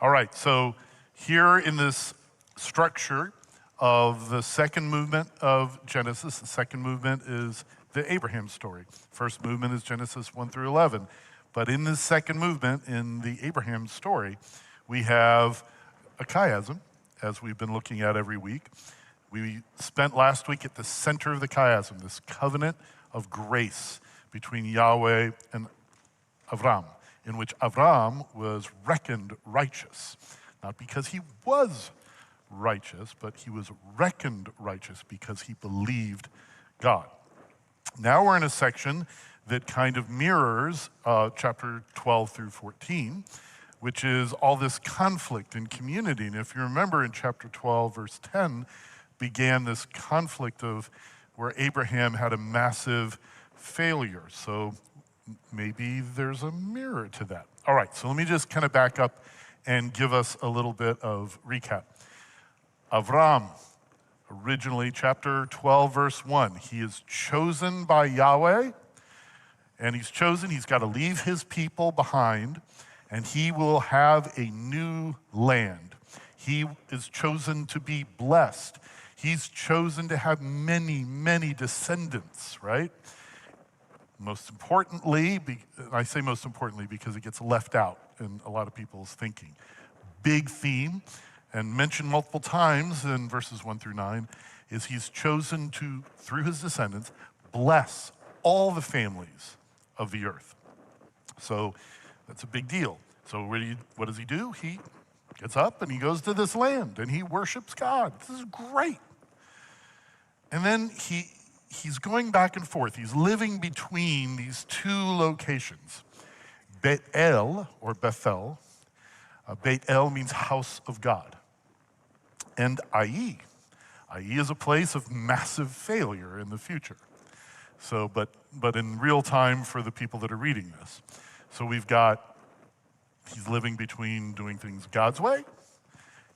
All right, so here in this structure of the second movement of Genesis, the second movement is the Abraham story. First movement is Genesis 1 through 11. But in this second movement, in the Abraham story, we have a chiasm, as we've been looking at every week. We spent last week at the center of the chiasm, this covenant of grace between Yahweh and Avram, in which Avram was reckoned righteous, not because he was righteous, but he was reckoned righteous because he believed God. Now we're in a section that kind of mirrors chapter 12 through 14, which is all this conflict in community. And if you remember in chapter 12, verse 10, began this conflict of where Abraham had a massive failure. So maybe there's a mirror to that. All right, so let me just kind of back up and give us a little bit of recap. Avram, originally chapter 12, verse 1, he is chosen by Yahweh, and he's got to leave his people behind, and he will have a new land. He is chosen to be blessed. He's chosen to have many, many descendants, right? Most importantly, I say most importantly because it gets left out in a lot of people's thinking. Big theme, and mentioned multiple times in verses 1 through 9, is he's chosen to, through his descendants, bless all the families of the earth. So that's a big deal. So what does he do? He gets up and he goes to this land and he worships God. This is great. And then he's going back and forth. He's living between these two locations. Bet-El, or Bethel. Bet-El means house of God. And Ai. Ai is a place of massive failure in the future. So, but in real time for the people that are reading this. So he's living between doing things God's way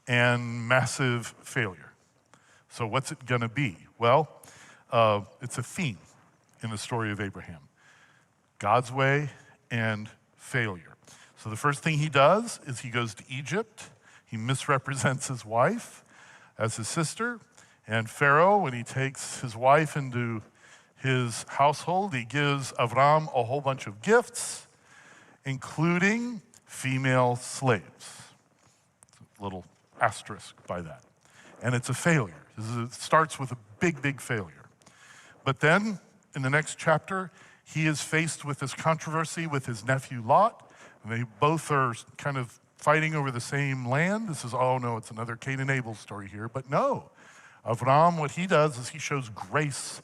and massive failure. So what's it gonna be? Well, it's a theme in the story of Abraham. God's way and failure. So the first thing he does is he goes to Egypt. He misrepresents his wife as his sister. And Pharaoh, when he takes his wife into his household, he gives Avram a whole bunch of gifts, including female slaves. A little asterisk by that. And it's a failure. It starts with a big, big failure. But then, in the next chapter, he is faced with this controversy with his nephew Lot. And they both are kind of fighting over the same land. This is, oh no, it's another Cain and Abel story here. But no, Avram, what he does is he shows grace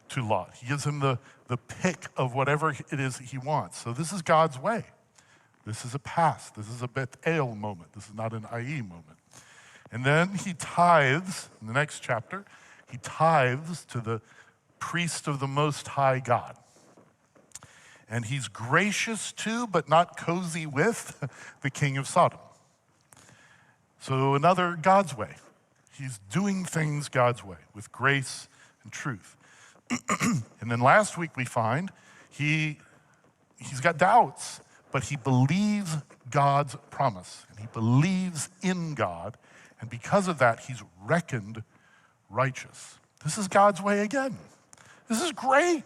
to Lot. He gives him the pick of whatever it is that he wants. So this is God's way. This is a past. This is a Bet-El moment. This is not an Ai moment. And then he tithes, in the next chapter, he tithes to the priest of the Most High God. And he's gracious to, but not cozy with, the king of Sodom. So another God's way. He's doing things God's way with grace and truth. And then last week we find he's got doubts, but he believes God's promise. And he believes in God. And because of that, he's reckoned righteous. This is God's way again. This is great.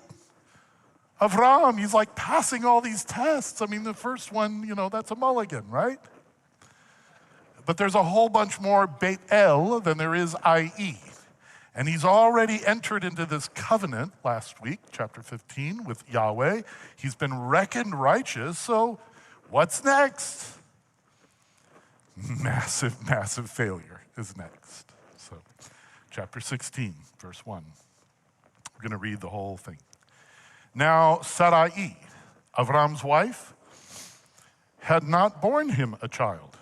Avram, he's like passing all these tests. I mean, the first one, that's a mulligan, right? But there's a whole bunch more Bet-El than there is Ai. And he's already entered into this covenant last week, chapter 15, with Yahweh. He's been reckoned righteous, so what's next? Massive, massive failure is next. So, chapter 16, verse 1. We're going to read the whole thing. Now, Sarai, Avram's wife, had not borne him a child,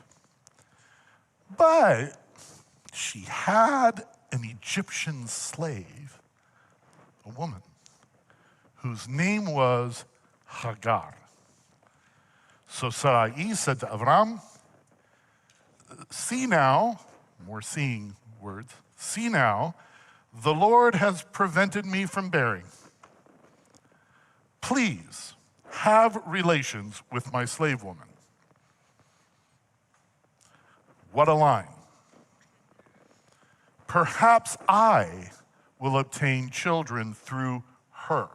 but she had an Egyptian slave, a woman, whose name was Hagar. So Sarai said to Avram, see now, more seeing words, see now, the Lord has prevented me from bearing. Please have relations with my slave woman. What a line. Perhaps I will obtain children through her.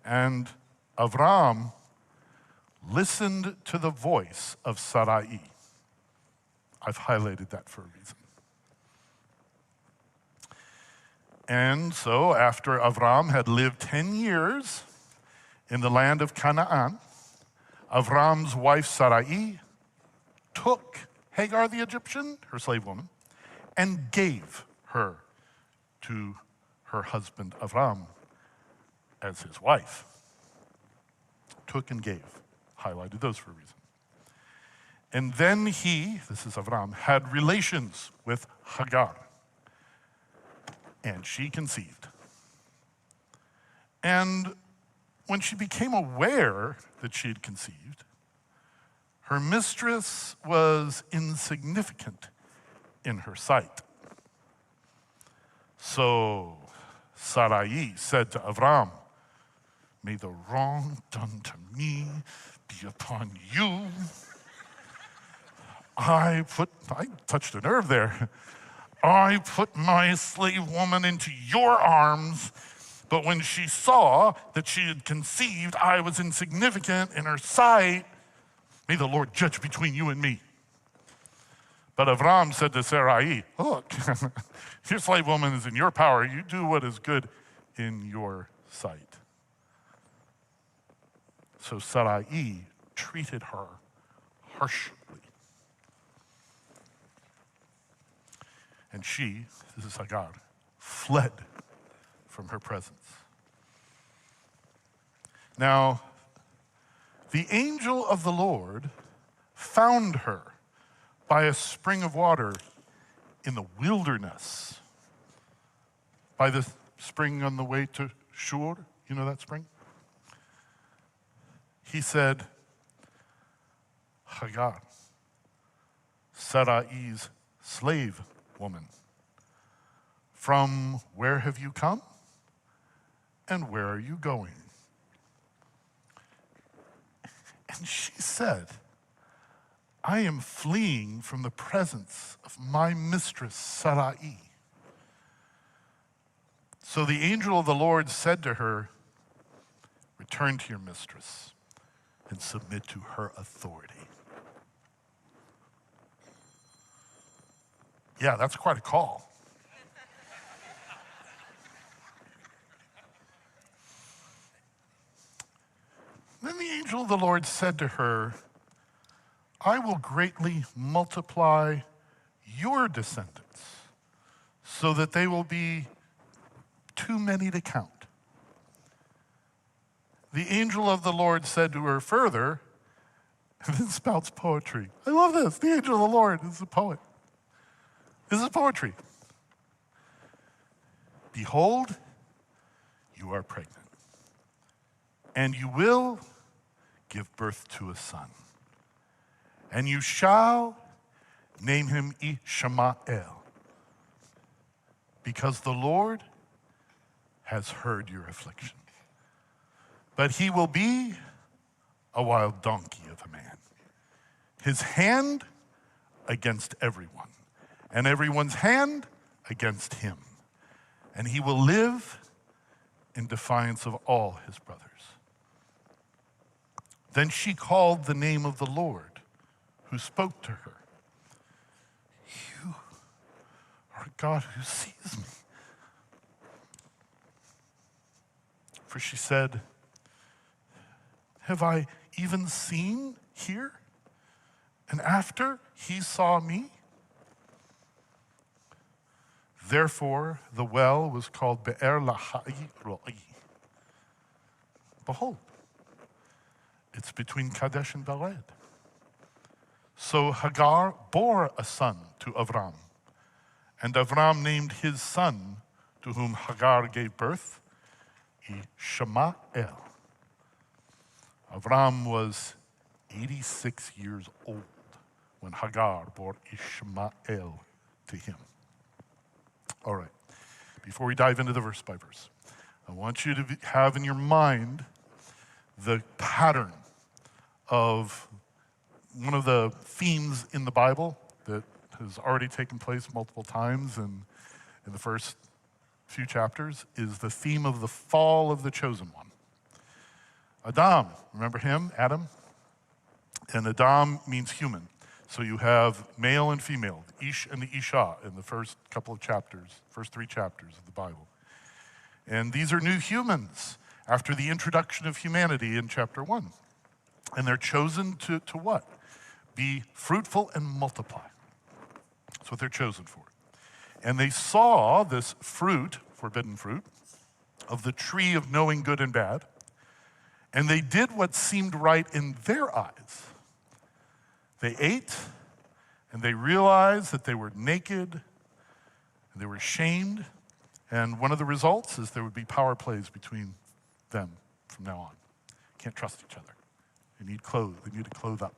And Avram listened to the voice of Sarai. I've highlighted that for a reason. And so after Avram had lived 10 years in the land of Canaan, Avram's wife Sarai took Hagar the Egyptian, her slave woman, and gave her to her husband Avram as his wife. Took and gave. Highlighted those for a reason. And then he, this is Avram, had relations with Hagar. And she conceived. And when she became aware that she had conceived, her mistress was insignificant in her sight. So Sarai said to Avram, "May the wrong done to me be upon you." I touched a nerve there. "I put my slave woman into your arms, but when she saw that she had conceived, I was insignificant in her sight. May the Lord judge between you and me." But Avram said to Sarai, "Look, your slave woman is in your power. You do what is good in your sight." So Sarai treated her harshly. And she, this is Hagar, fled from her presence. Now, the angel of the Lord found her by a spring of water in the wilderness. By the spring on the way to Shur, you know that spring? He said, "Hagar, Sarai's slave woman, from where have you come and where are you going?" And she said, "I am fleeing from the presence of my mistress Sarai." So the angel of the Lord said to her, "Return to your mistress and submit to her authority." Yeah, that's quite a call. Then the angel of the Lord said to her, "I will greatly multiply your descendants so that they will be too many to count." The angel of the Lord said to her further, and this spouts poetry. I love this. The angel of the Lord is a poet. This is poetry. "Behold, you are pregnant, and you will give birth to a son, and you shall name him Ishmael, because the Lord has heard your affliction. But he will be a wild donkey of a man, his hand against everyone, and everyone's hand against him. And he will live in defiance of all his brothers." Then she called the name of the Lord who spoke to her. "You are a God who sees me." For she said, "Have I even seen here? And after he saw me?" Therefore, the well was called Be'er Lahai Roi. Behold, it's between Kadesh and Bered. So Hagar bore a son to Avram, and Avram named his son, to whom Hagar gave birth, Ishmael. Avram was 86 years old when Hagar bore Ishmael to him. All right, before we dive into the verse by verse, I want you to have in your mind the pattern of one of the themes in the Bible that has already taken place multiple times in the first few chapters is the theme of the fall of the chosen one. Adam, remember him, Adam? And Adam means human. So you have male and female, the Ish and the Isha in the first couple of chapters, first 3 chapters of the Bible. And these are new humans after the introduction of humanity in chapter 1. And they're chosen to what? Be fruitful and multiply. That's what they're chosen for. And they saw this fruit, forbidden fruit, of the tree of knowing good and bad, and they did what seemed right in their eyes. They ate, and they realized that they were naked, and they were ashamed, and one of the results is there would be power plays between them from now on. Can't trust each other. They need clothes. They need to clothe up.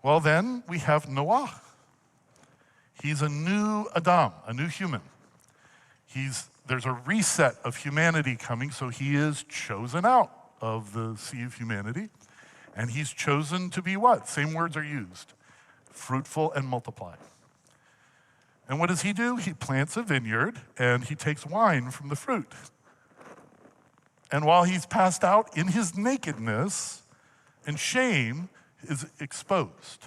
Well, then we have Noah. He's a new Adam, a new human. There's a reset of humanity coming, so he is chosen out of the sea of humanity. And he's chosen to be what? Same words are used. Fruitful and multiply. And what does he do? He plants a vineyard and he takes wine from the fruit. And while he's passed out in his nakedness and shame, is exposed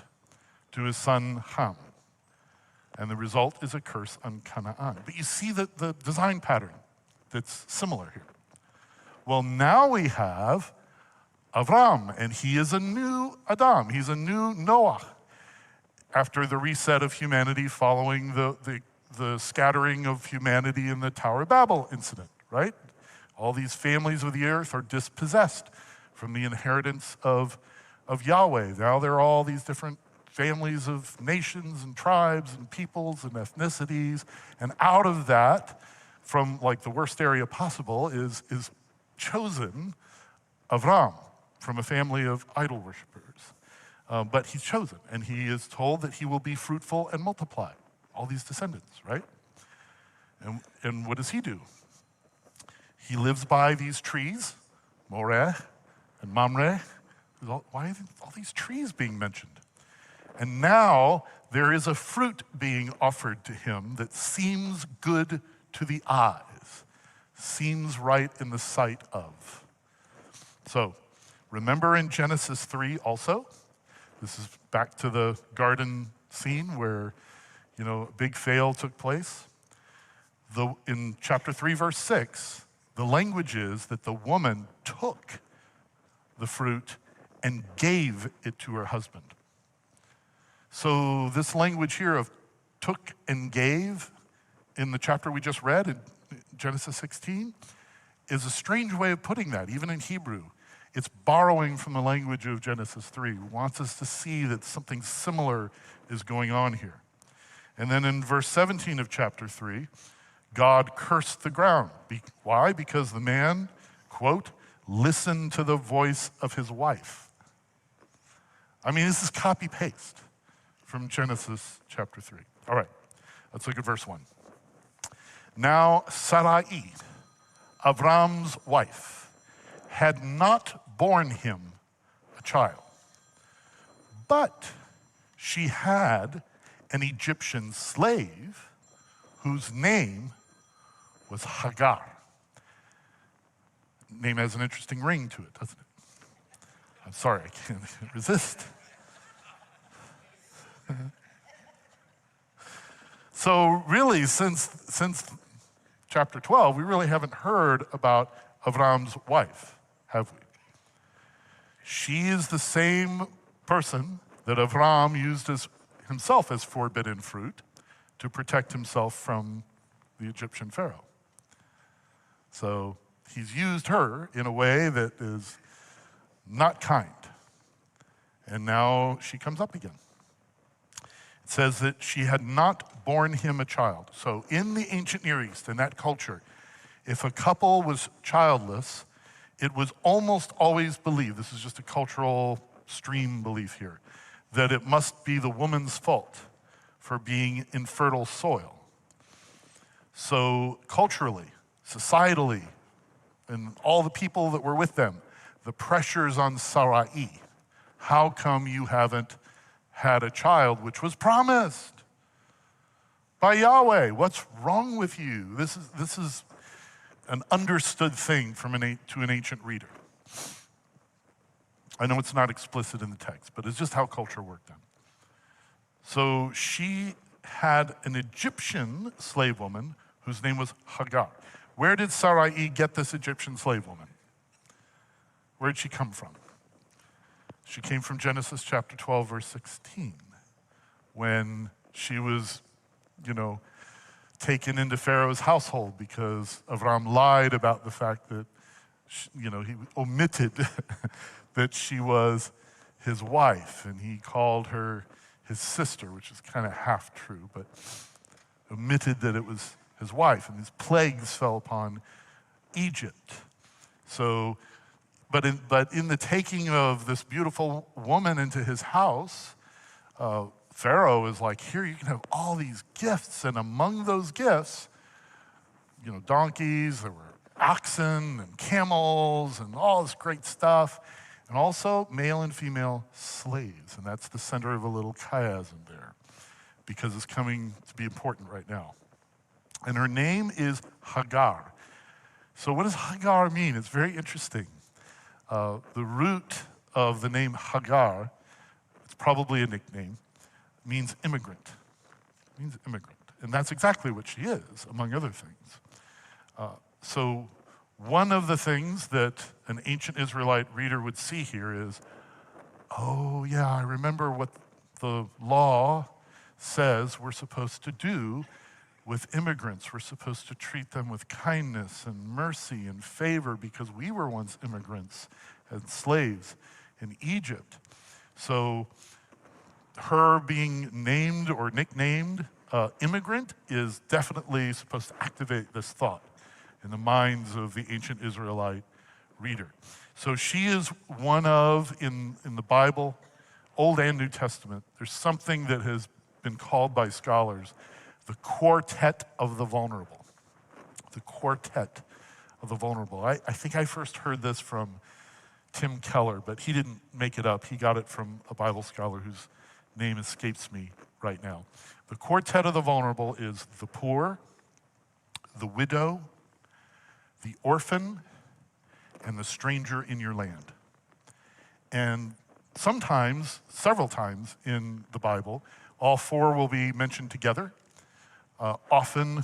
to his son Ham. And the result is a curse on Canaan. But you see the design pattern that's similar here. Well, now we have Avram, and he is a new Adam. He's a new Noah after the reset of humanity following the scattering of humanity in the Tower of Babel incident, right? All these families of the earth are dispossessed from the inheritance of Yahweh. Now there are all these different families of nations and tribes and peoples and ethnicities. And out of that, from like the worst area possible, is chosen Avram from a family of idol worshipers. But he's chosen, and he is told that he will be fruitful and multiply. All these descendants, right? And what does he do? He lives by these trees, Moreh and Mamre. Why are all these trees being mentioned? And now there is a fruit being offered to him that seems good to the eyes, seems right in the sight of. So remember in Genesis 3 also, this is back to the garden scene where, a big fail took place. In chapter 3, verse 6, the language is that the woman took the fruit and gave it to her husband. So this language here of took and gave in the chapter we just read in Genesis 16 is a strange way of putting that, even in Hebrew. It's borrowing from the language of Genesis 3. It wants us to see that something similar is going on here. And then in verse 17 of chapter 3, God cursed the ground. Why? Because the man, quote, listened to the voice of his wife. I mean, this is copy-paste from Genesis chapter 3. All right, let's look at verse 1. Now Sarai, Avram's wife, had not borne him a child, but she had an Egyptian slave whose name was Hagar. Name has an interesting ring to it, doesn't it? I'm sorry, I can't resist. So really, since chapter 12, we really haven't heard about Avram's wife, have we? She is the same person that Avram used himself as forbidden fruit to protect himself from the Egyptian Pharaoh. So he's used her in a way that is not kind. And now she comes up again. It says that she had not borne him a child. So in the ancient Near East, in that culture, if a couple was childless, it was almost always believed, this is just a cultural stream belief here, that it must be the woman's fault for being in fertile soil. So culturally, societally, and all the people that were with them, the pressures on Sarai, how come you haven't had a child which was promised by Yahweh? What's wrong with you? This is an understood thing to an ancient reader. I know it's not explicit in the text, but it's just how culture worked then. So she had an Egyptian slave woman whose name was Hagar. Where did Sarai get this Egyptian slave woman? Where did she come from? She came from Genesis chapter 12, verse 16, when she was, taken into Pharaoh's household because Avram lied about the fact that, he omitted that she was his wife, and he called her his sister, which is kind of half true, but omitted that it was his wife, and these plagues fell upon Egypt. So, but in the taking of this beautiful woman into his house, Pharaoh is like, here, you can have all these gifts, and among those gifts, donkeys, there were oxen and camels and all this great stuff, and also male and female slaves, and that's the center of a little chiasm there, because it's coming to be important right now. And her name is Hagar. So what does Hagar mean? It's very interesting. The root of the name Hagar, it's probably a nickname, means immigrant. It means immigrant. And that's exactly what she is, among other things. So one of the things that an ancient Israelite reader would see here is, oh yeah, I remember what the law says we're supposed to do with immigrants. We're supposed to treat them with kindness and mercy and favor because we were once immigrants and slaves in Egypt. So her being named or nicknamed immigrant is definitely supposed to activate this thought in the minds of the ancient Israelite reader. So she is one of, in the Bible, Old and New Testament, there's something that has been called by scholars the quartet of the vulnerable. The quartet of the vulnerable. I think I first heard this from Tim Keller, but he didn't make it up. He got it from a Bible scholar whose name escapes me right now. The quartet of the vulnerable is the poor, the widow, the orphan, and the stranger in your land. And sometimes, several times in the Bible, all four will be mentioned together. Often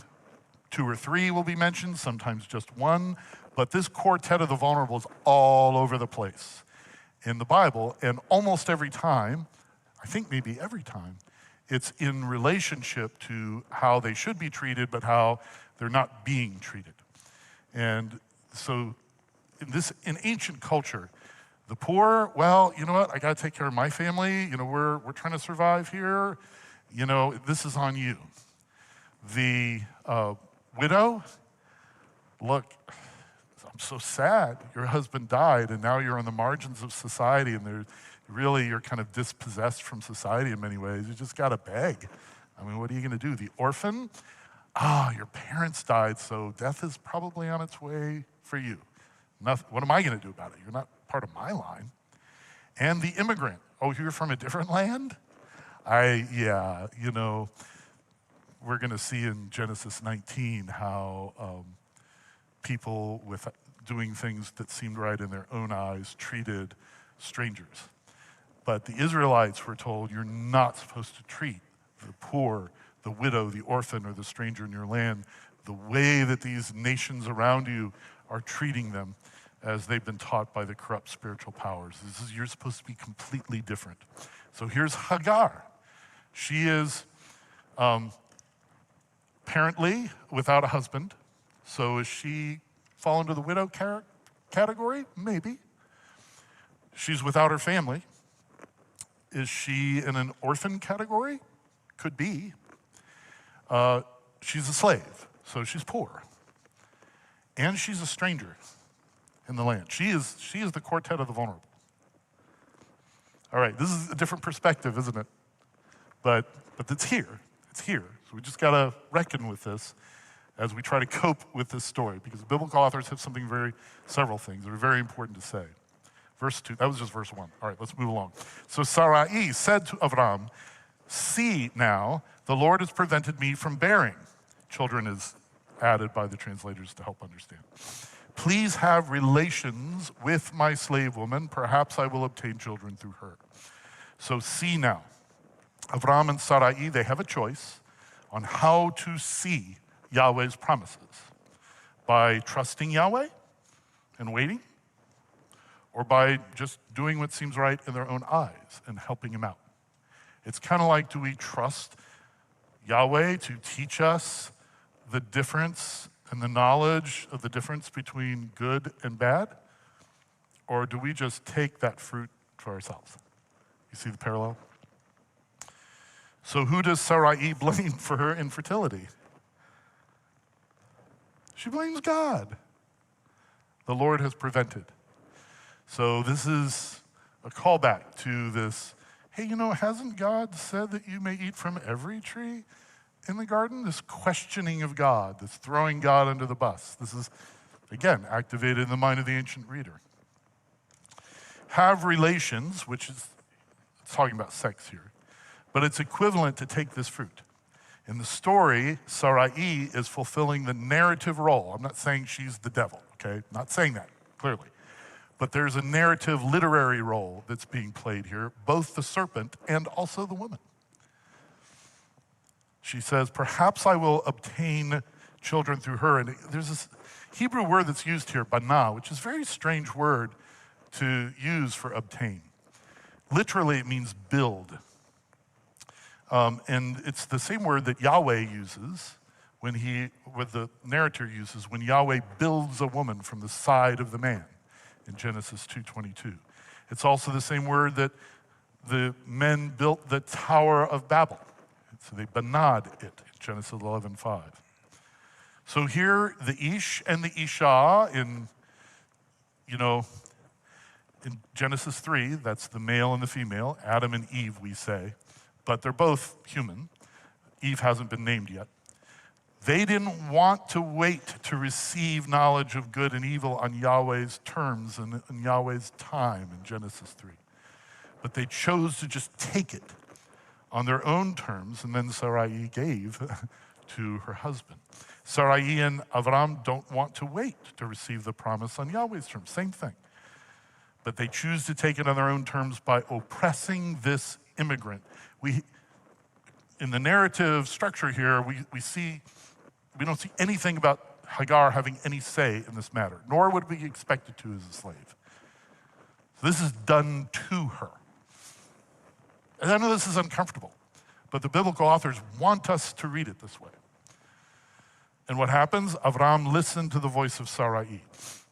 2 or 3 will be mentioned, sometimes just 1. But this quartet of the vulnerable is all over the place in the Bible. And almost every time, I think maybe every time, it's in relationship to how they should be treated, but how they're not being treated. And so in ancient culture, the poor, well, you know what, I gotta take care of my family, we're trying to survive here, this is on you. The widow, look, I'm so sad, your husband died and now you're on the margins of society and you're kind of dispossessed from society in many ways, you just gotta beg. I mean, what are you gonna do? The orphan, your parents died, so death is probably on its way for you. What am I gonna do about it? You're not part of my line. And the immigrant, you're from a different land? We're gonna see in Genesis 19 how people with doing things that seemed right in their own eyes treated strangers. But the Israelites were told you're not supposed to treat the poor, the widow, the orphan, or the stranger in your land the way that these nations around you are treating them as they've been taught by the corrupt spiritual powers. You're supposed to be completely different. So here's Hagar. She is apparently without a husband. So is she fall into the widow category? Maybe. She's without her family. Is she in an orphan category? Could be. She's a slave, so she's poor. And she's a stranger in the land. She is the quartet of the vulnerable. All right, this is a different perspective, isn't it? But it's here. It's here. So we just gotta reckon with this as we try to cope with this story, because biblical authors have several things that are very important to say. Verse 2, that was just verse 1. All right, let's move along. So Sarai said to Avram, see now, the Lord has prevented me from bearing. Children is added by the translators to help understand. Please have relations with my slave woman. Perhaps I will obtain children through her. So see now, Avram and Sarai, they have a choice on how to see Yahweh's promises. By trusting Yahweh and waiting, or by just doing what seems right in their own eyes and helping him out. It's kind of like, do we trust Yahweh to teach us the difference and the knowledge of the difference between good and bad? Or do we just take that fruit for ourselves? You see the parallel? So who does Sarai blame for her infertility? She blames God. The Lord has prevented. So this is a callback to this, hey, hasn't God said that you may eat from every tree in the garden? This questioning of God, this throwing God under the bus. This is, again, activated in the mind of the ancient reader. Have relations, which is, it's talking about sex here, but it's equivalent to take this fruit. In the story, Sarai is fulfilling the narrative role. I'm not saying she's the devil, okay? Not saying that, clearly. But there's a narrative literary role that's being played here, both the serpent and also the woman. She says, perhaps I will obtain children through her. And there's this Hebrew word that's used here, banah, which is a very strange word to use for obtain. Literally, it means build. And it's the same word that Yahweh uses what the narrator uses when Yahweh builds a woman from the side of the man in Genesis 2:22. It's also the same word that the men built the Tower of Babel. So they banad it in Genesis 11:5. So here, the Ish and the Isha in Genesis 3, that's the male and the female, Adam and Eve, we say. But they're both human. Eve hasn't been named yet. They didn't want to wait to receive knowledge of good and evil on Yahweh's terms and in Yahweh's time in Genesis 3. But they chose to just take it on their own terms, and then Sarai gave to her husband. Sarai and Avram don't want to wait to receive the promise on Yahweh's terms, same thing. But they choose to take it on their own terms by oppressing this immigrant. In the narrative structure here, we don't see anything about Hagar having any say in this matter, nor would we expect it to as a slave. So this is done to her. And I know this is uncomfortable, but the biblical authors want us to read it this way. And what happens? Avram listened to the voice of Sarai.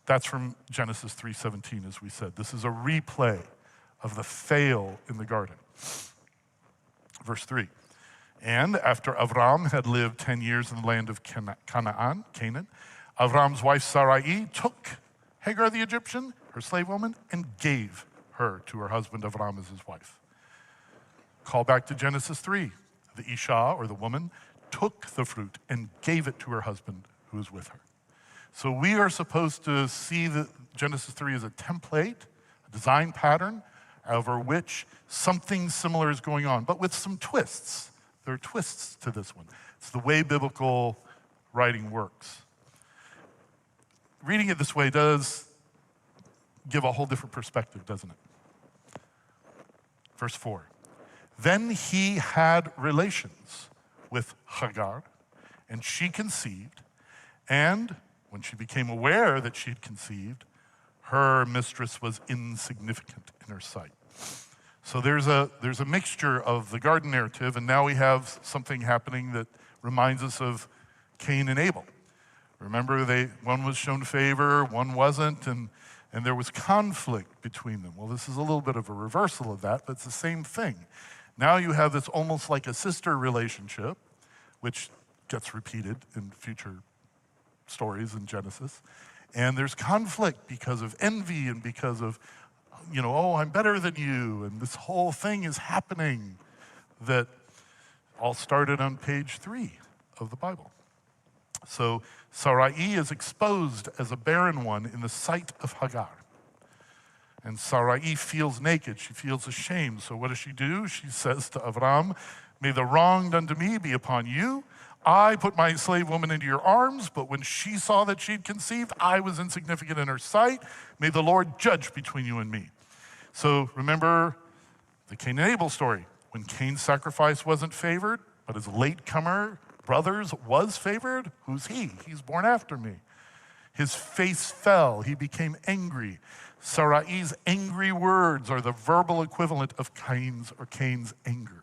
That's from Genesis 3:17, as we said. This is a replay of the fail in the garden. Verse 3, and after Avram had lived 10 years in the land of Canaan, Avram's wife Sarai took Hagar the Egyptian, her slave woman, and gave her to her husband Avram as his wife. Call back to Genesis 3. The Isha, or the woman, took the fruit and gave it to her husband who was with her. So we are supposed to see that Genesis 3 as a template, a design pattern, over which something similar is going on, but with some twists. There are twists to this one. It's the way biblical writing works. Reading it this way does give a whole different perspective, doesn't it? Verse 4. Then he had relations with Hagar, and she conceived, and when she became aware that she had conceived, her mistress was insignificant in her sight. So there's a mixture of the garden narrative, and now we have something happening that reminds us of Cain and Abel. Remember, one was shown favor, one wasn't, and there was conflict between them. Well, this is a little bit of a reversal of that, but it's the same thing. Now you have this almost like a sister relationship, which gets repeated in future stories in Genesis. And there's conflict because of envy and because of, oh, I'm better than you. And this whole thing is happening that all started on page 3 of the Bible. So Sarai is exposed as a barren one in the sight of Hagar. And Sarai feels naked. She feels ashamed. So what does she do? She says to Avram, may the wrong done to me be upon you. I put my slave woman into your arms, but when she saw that she'd conceived, I was insignificant in her sight. May the Lord judge between you and me. So remember the Cain and Abel story. When Cain's sacrifice wasn't favored, but his latecomer brothers was favored, who's he? He's born after me. His face fell. He became angry. Sarai's angry words are the verbal equivalent of Cain's anger.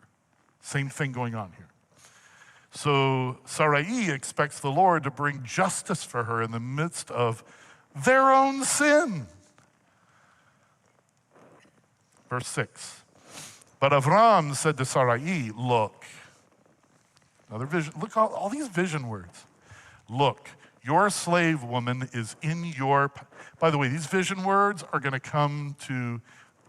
Same thing going on here. So Sarai expects the Lord to bring justice for her in the midst of their own sin. Verse 6. But Avram said to Sarai, look, another vision, look all these vision words. Look, your slave woman is in your, by the way, these vision words are gonna come to,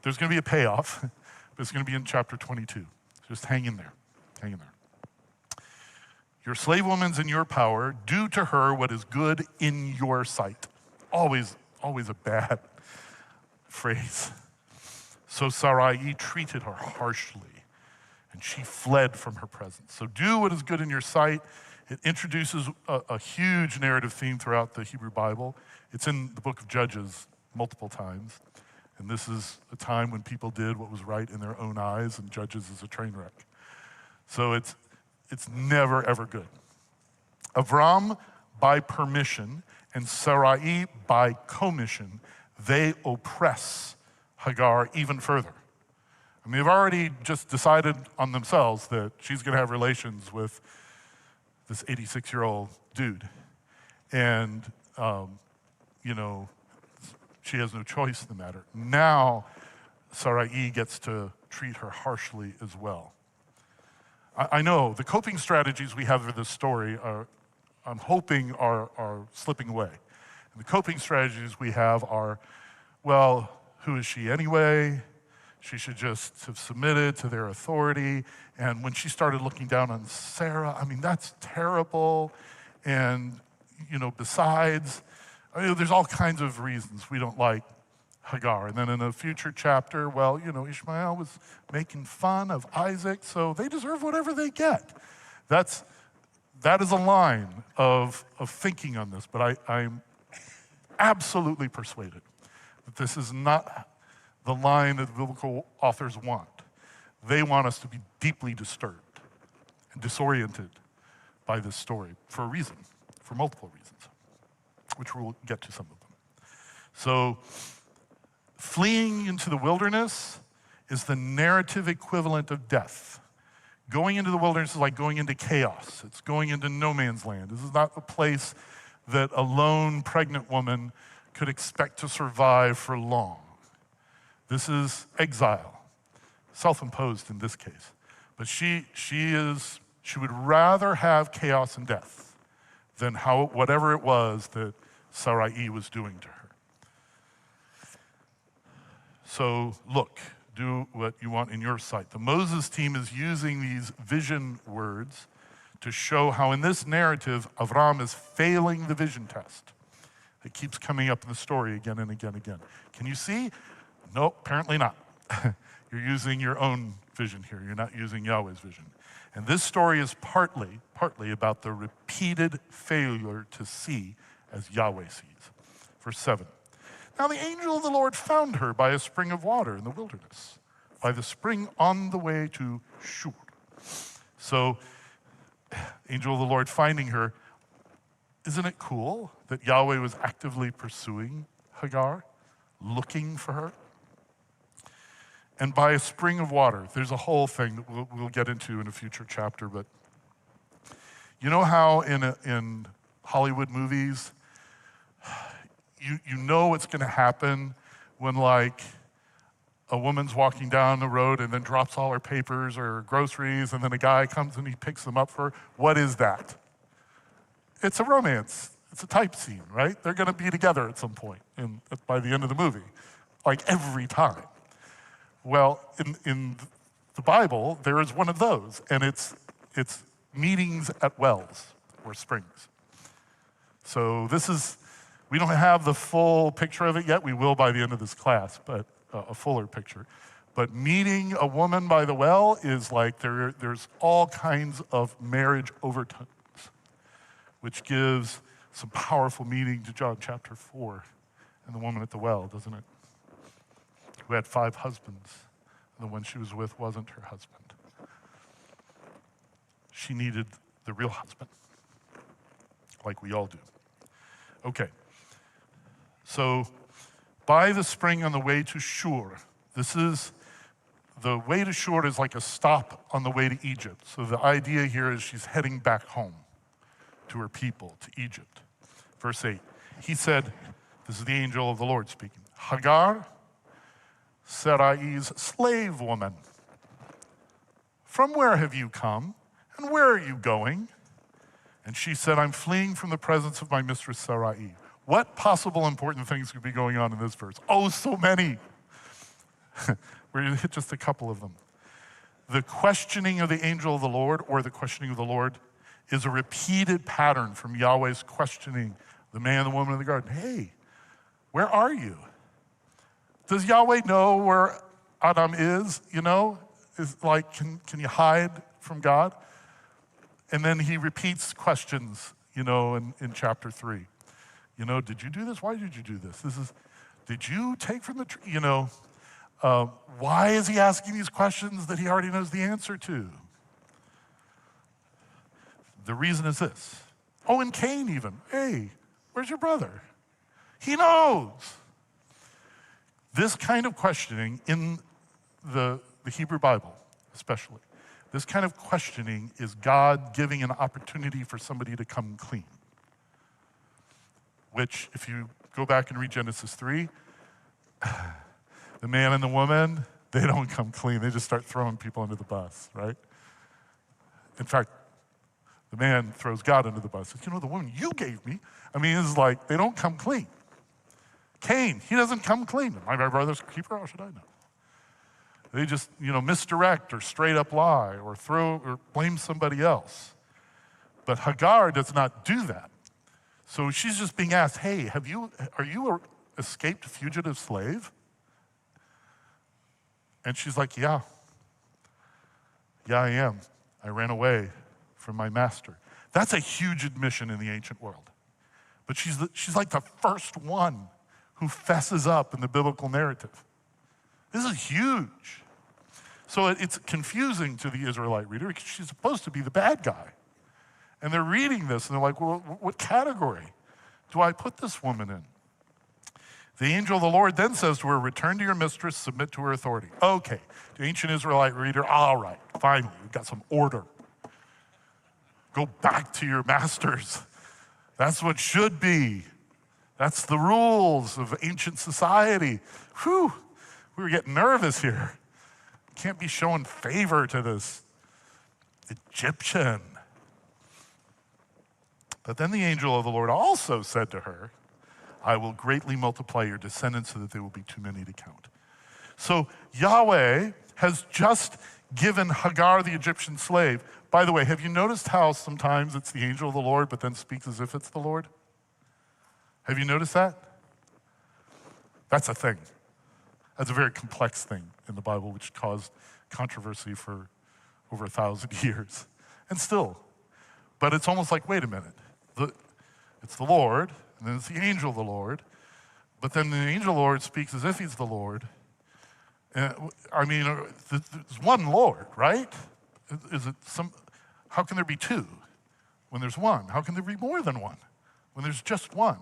there's gonna be a payoff, but it's gonna be in chapter 22. Just hang in there, hang in there. Your slave woman's in your power. Do to her what is good in your sight. Always a bad phrase. So Sarai treated her harshly, and she fled from her presence. So do what is good in your sight. It introduces a huge narrative theme throughout the Hebrew Bible. It's in the book of Judges multiple times. And this is a time when people did what was right in their own eyes, and Judges is a train wreck. So it's never, ever good. Avram, by permission, and Sarai, by commission, they oppress Hagar even further. I mean, they've already just decided on themselves that she's going to have relations with this 86-year-old dude. And, she has no choice in the matter. Now, Sarai gets to treat her harshly as well. I know the coping strategies we have for this story I'm hoping are slipping away. And the coping strategies we have are, well, who is she anyway? She should just have submitted to their authority. And when she started looking down on Sarah, I mean, that's terrible. And, besides, there's all kinds of reasons we don't like Hagar. And then in a future chapter, well, Ishmael was making fun of Isaac, so they deserve whatever they get. That is a line of thinking on this, but I'm absolutely persuaded that this is not the line that the biblical authors want. They want us to be deeply disturbed and disoriented by this story for a reason, for multiple reasons, which we'll get to some of them. So, fleeing into the wilderness is the narrative equivalent of death. Going into the wilderness is like going into chaos. It's going into no man's land. This is not a place that a lone pregnant woman could expect to survive for long. This is exile, self-imposed in this case. But she would rather have chaos and death than whatever it was that Sarai was doing to her. So look, do what you want in your sight. The Moses team is using these vision words to show how in this narrative, Avram is failing the vision test. It keeps coming up in the story again and again and again. Can you see? No, apparently not. You're using your own vision here. You're not using Yahweh's vision. And this story is partly about the repeated failure to see as Yahweh sees. Verse 7. Now the angel of the Lord found her by a spring of water in the wilderness, by the spring on the way to Shur. So, angel of the Lord finding her, isn't it cool that Yahweh was actively pursuing Hagar, looking for her? And by a spring of water, there's a whole thing that we'll get into in a future chapter, but you know how in Hollywood movies, you know what's going to happen when, like, a woman's walking down the road and then drops all her papers or her groceries, and then a guy comes and he picks them up for her. What is that? It's a romance. It's a type scene, right? They're going to be together at some point by the end of the movie, like every time. Well, in the Bible, there is one of those, and it's meetings at wells or springs. So we don't have the full picture of it yet. We will by the end of this class, but a fuller picture. But meeting a woman by the well is like there's all kinds of marriage overtones, which gives some powerful meaning to John chapter 4 and the woman at the well, doesn't it? Who had 5 husbands, and the one she was with wasn't her husband. She needed the real husband, like we all do. Okay, so by the spring on the way to Shur, the way to Shur is like a stop on the way to Egypt. So the idea here is she's heading back home to her people, to Egypt. Verse 8, he said, this is the angel of the Lord speaking, Hagar, Sarai's slave woman, from where have you come, and where are you going? And she said, I'm fleeing from the presence of my mistress Sarai. What possible important things could be going on in this verse? Oh, so many. We're going to hit just a couple of them. The questioning of the angel of the Lord, or the questioning of the Lord, is a repeated pattern from Yahweh's questioning the man and the woman in the garden. Hey, where are you? Does Yahweh know where Adam is? You know, is like, can you hide from God? And then he repeats questions, you know, in chapter 3. You know, did you do this? Why did you do this? Did you take from the tree? You know, why is he asking these questions that he already knows the answer to? The reason is this. Oh, and Cain even. Hey, where's your brother? He knows. This kind of questioning in the Hebrew Bible, especially, this kind of questioning is God giving an opportunity for somebody to come clean. Which, if you go back and read Genesis 3, the man and the woman, they don't come clean. They just start throwing people under the bus, right? In fact, the man throws God under the bus. Says, you know, the woman you gave me. I mean, it's like they don't come clean. Cain, he doesn't come clean. Am I my brother's keeper? How should I know? They just, you know, misdirect or straight up lie or throw or blame somebody else. But Hagar does not do that. So she's just being asked, hey, are you an escaped fugitive slave? And she's like, yeah, I am. I ran away from my master. That's a huge admission in the ancient world. But she's like the first one who fesses up in the biblical narrative. This is huge. So it's confusing to the Israelite reader because she's supposed to be the bad guy. And they're reading this and they're like, well, what category do I put this woman in? The angel of the Lord then says to her, return to your mistress, submit to her authority. Okay, the ancient Israelite reader, all right, finally, we've got some order. Go back to your masters. That's what should be. That's the rules of ancient society. Whew, we were getting nervous here. Can't be showing favor to this Egyptian. But then the angel of the Lord also said to her, I will greatly multiply your descendants so that they will be too many to count. So Yahweh has just given Hagar, the Egyptian slave. By the way, have you noticed how sometimes it's the angel of the Lord, but then speaks as if it's the Lord? Have you noticed that? That's a thing. That's a very complex thing in the Bible, which caused controversy for over 1,000 years. And still. But it's almost like, wait a minute. It's the Lord, and then it's the angel of the Lord. But then the angel of the Lord speaks as if he's the Lord. I mean, there's one Lord, right? Is it how can there be two when there's one? How can there be more than one when there's just one?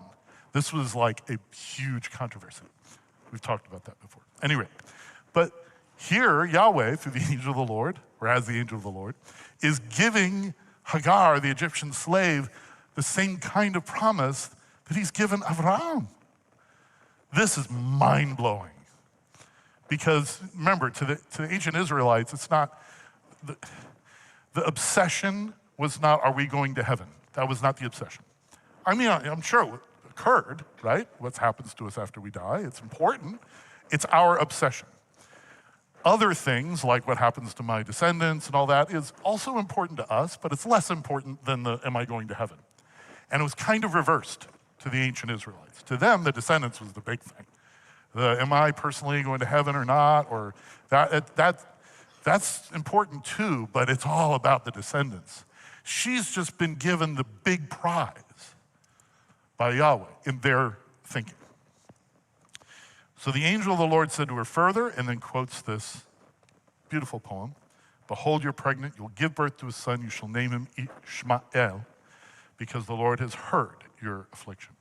This was like a huge controversy. We've talked about that before. Anyway, but here Yahweh, through the angel of the Lord, or as the angel of the Lord, is giving Hagar, the Egyptian slave, the same kind of promise that he's given Abraham. This is mind-blowing. Because remember, to the ancient Israelites, it's not, the obsession was not, are we going to heaven? That was not the obsession. I mean, I'm sure it occurred, right? What happens to us after we die, it's important. It's our obsession. Other things, like what happens to my descendants and all that, is also important to us, but it's less important than the, am I going to heaven? And it was kind of reversed to the ancient Israelites. To them, the descendants was the big thing. Am I personally going to heaven or not? Or that's important too, but it's all about the descendants. She's just been given the big prize by Yahweh in their thinking. So the angel of the Lord said to her further, and then quotes this beautiful poem, "Behold, you're pregnant, you'll give birth to a son, you shall name him Ishmael, because the Lord has heard your affliction."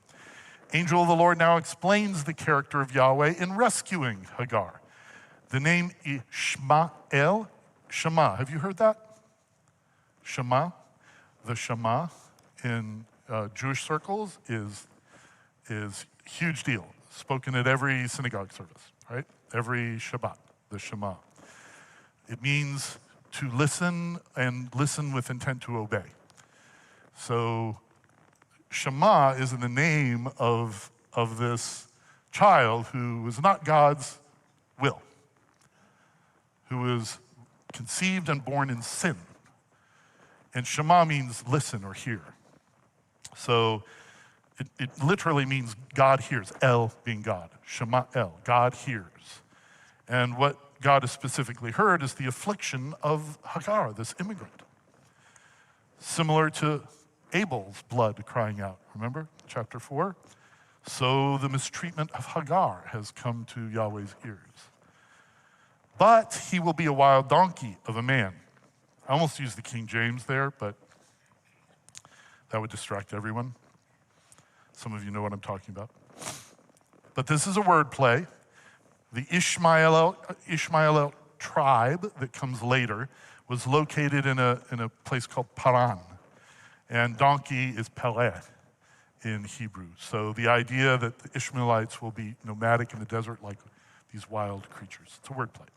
Angel of the Lord now explains the character of Yahweh in rescuing Hagar. The name Ishmael, Shema, have you heard that? Shema, the Shema in Jewish circles is huge deal. Spoken at every synagogue service, right? Every Shabbat, the Shema. It means to listen and listen with intent to obey. So Shema is in the name of this child who was not God's will, who was conceived and born in sin. And Shema means listen or hear. So it literally means God hears, El being God, Shema El, God hears. And what God has specifically heard is the affliction of Hagar, this immigrant. Similar to Abel's blood crying out, remember, chapter 4? So the mistreatment of Hagar has come to Yahweh's ears. But he will be a wild donkey of a man. I almost used the King James there, but that would distract everyone. Some of you know what I'm talking about. But this is a word play. The Ishmaelite tribe that comes later was located in a place called Paran. And donkey is peleh in Hebrew. So the idea that the Ishmaelites will be nomadic in the desert like these wild creatures. It's a word play.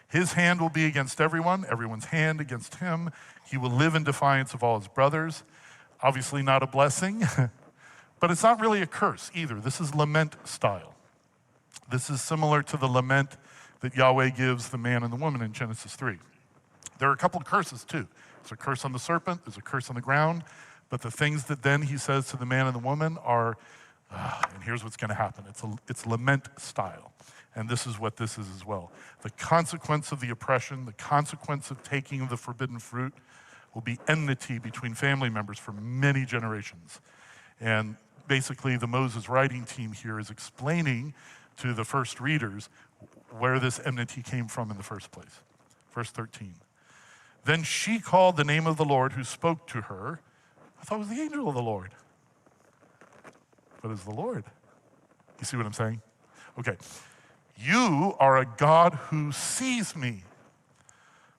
His hand will be against everyone, everyone's hand against him. He will live in defiance of all his brothers. Obviously not a blessing, but it's not really a curse either. This is lament style. This is similar to the lament that Yahweh gives the man and the woman in Genesis 3. There are a couple of curses too. There's a curse on the serpent, there's a curse on the ground, but the things that then he says to the man and the woman are, and here's what's gonna happen. It's lament style. And this is what this is as well. The consequence of the oppression, the consequence of taking of the forbidden fruit will be enmity between family members for many generations. And basically the Moses writing team here is explaining to the first readers where this enmity came from in the first place. Verse 13. Then she called the name of the Lord who spoke to her. I thought it was the angel of the Lord. But it's the Lord. You see what I'm saying? Okay. You are a God who sees me.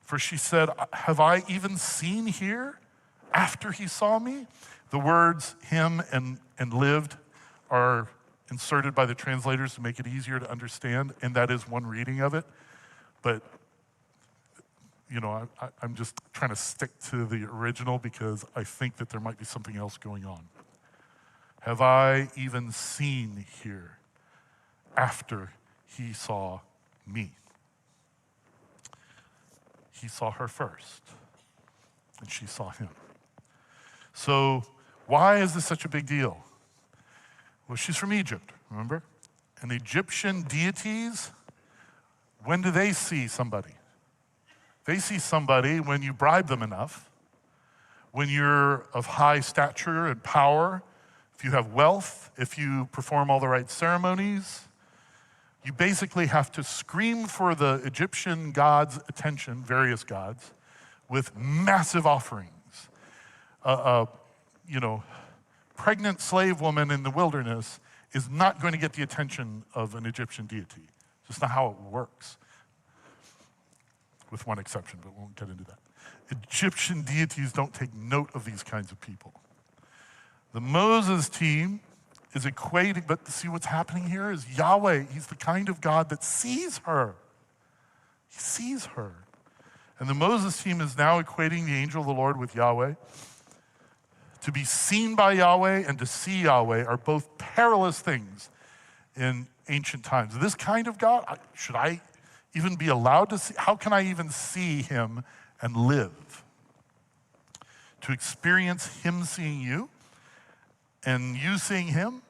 For she said, have I even seen here after he saw me? The words him and lived are inserted by the translators to make it easier to understand, and that is one reading of it. But, you know, I'm just trying to stick to the original because I think that there might be something else going on. Have I even seen here after he saw me? He saw her first, and she saw him. So why is this such a big deal? Well, she's from Egypt, remember? And Egyptian deities, when do they see somebody? They see somebody when you bribe them enough, when you're of high stature and power, if you have wealth, if you perform all the right ceremonies. You basically have to scream for the Egyptian gods' attention, various gods, with massive offerings. Pregnant slave woman in the wilderness is not going to get the attention of an Egyptian deity. It's just not how it works. With one exception, but we won't get into that. Egyptian deities don't take note of these kinds of people. The Moses team is equating, but see what's happening here is Yahweh, he's the kind of God that sees her. He sees her. And the Moses team is now equating the angel of the Lord with Yahweh. To be seen by Yahweh and to see Yahweh are both perilous things in ancient times. This kind of God, should I even be allowed to see? How can I even see him and live? To experience him seeing you and you seeing him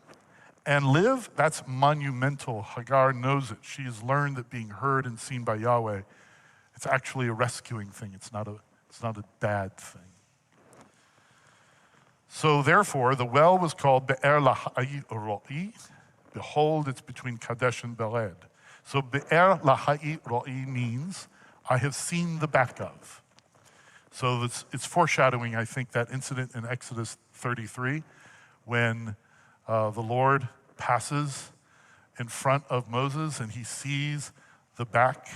And live, that's monumental. Hagar knows it. She has learned that being heard and seen by Yahweh, it's actually a rescuing thing. It's not a bad thing. So therefore, the well was called Be'er Lahai Ro'i. Behold, it's between Kadesh and Bered. So Be'er Lahai Ro'i means, I have seen the back of. So it's foreshadowing, I think, that incident in Exodus 33 when the Lord passes in front of Moses and he sees the back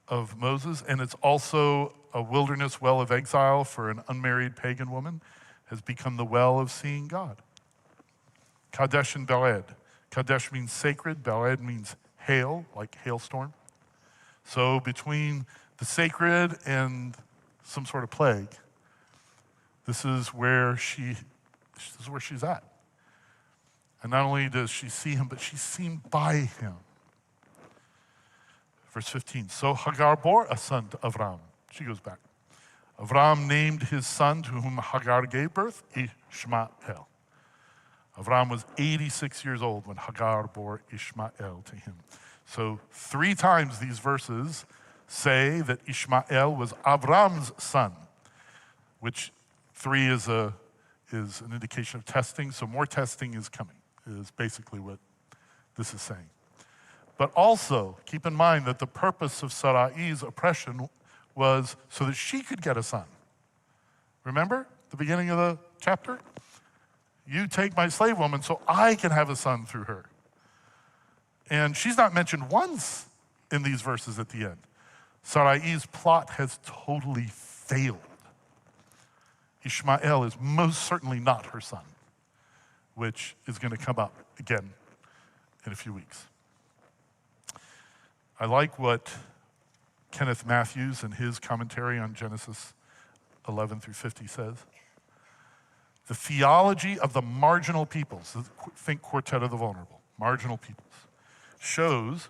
of Moses. And it's also a wilderness well of exile for an unmarried pagan woman, has become the well of seeing God. Kadesh and Bered. Kadesh means sacred, Bered means hail, like hailstorm. So between the sacred and some sort of plague, this is where she's at. And not only does she see him, but she's seen by him. Verse 15, so Hagar bore a son to Avram. She goes back. Avram named his son to whom Hagar gave birth, Ishmael. Avram was 86 years old when Hagar bore Ishmael to him. So 3 times these verses say that Ishmael was Avram's son, which 3 is an indication of testing. So more testing is coming, is basically what this is saying. But also, keep in mind that the purpose of Sarai's oppression was so that she could get a son. Remember the beginning of the chapter? You take my slave woman so I can have a son through her. And she's not mentioned once in these verses at the end. Sarai's plot has totally failed. Ishmael is most certainly not her son, which is going to come up again in a few weeks. I like what Kenneth Matthews in his commentary on Genesis 11 through 50 says. The theology of the marginal peoples, think Quartet of the Vulnerable, marginal peoples, shows